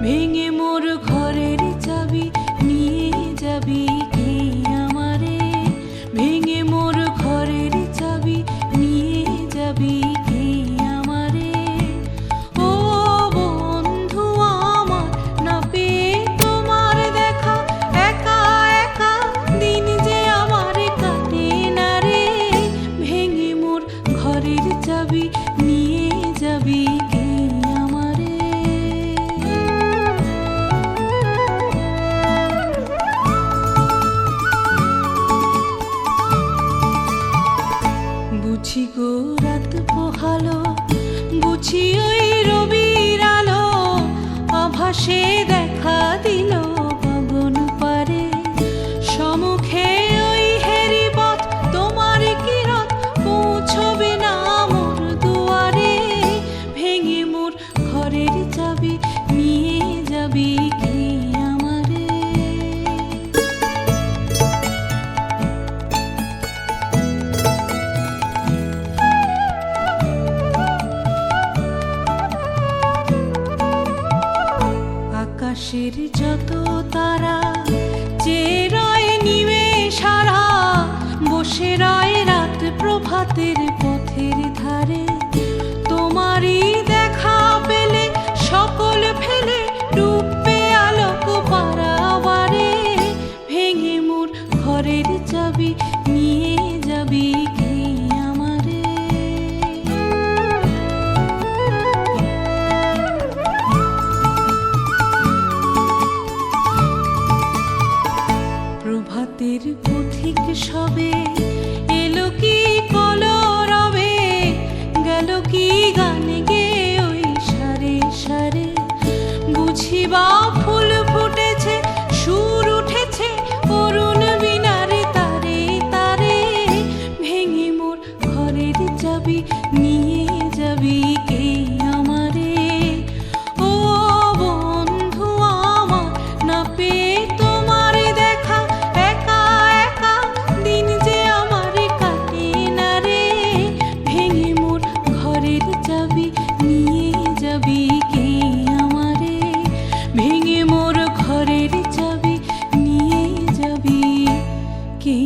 ভেঙে মোর ঘরের চাবি নিয়ে যাবি কে আমারে, ভেঙে মোর ঘরের চাবি নিয়ে যাবি কে আমারে। ও বন্ধু আমার, না পেয়ে তোমার দেখা, একা একা দিন যে আমার কাটে না রে। ভেঙে মোর ঘরের চাবি নিয়ে যাবি কে আমারে। বুঝি গো রাত পোহালো, বুঝি ওই রবির আলো, আভাসে দেখা দিল গগন পারে। সমুখে ওই হেরি পথ, তোমার কিরত পৌঁছবে না মোর দুয়ারে। ভেঙে মোর ঘরের চাবি নিয়ে যাবি কে আমারে। আকাশের যত তারা চেয়ে রয় নিমেষারা, বসে রয় রাত প্রভাতের পথের ধারে। তোমারই দেখা পেলে সকল ফেলে ডুববে আলোক পারাবারে। ভেঙে মোর ঘরের চাবি নিয়ে যাবি কে আমারে। প্রভাতের পথিক সবে এলো কি কলরবে, গেল কি গান গে ওই সারে সারে। বুঝিবা ফুল ফুটেছে, সুর উঠেছে করুণ বিনারে তারে তারে। ভেঙে মোর ঘরের চাবি নিয়ে যাবি কে আমারে। ও বন্ধু আমার, না পেয়ে তোমার দেখা, একা একা দিন যে আমার কাটে না রে। ভেঙে মোর ঘরের চাবি নিয়ে যাবি কে আমারে, ভেঙে মোর ঘরের চাবি নিয়ে যাবি কে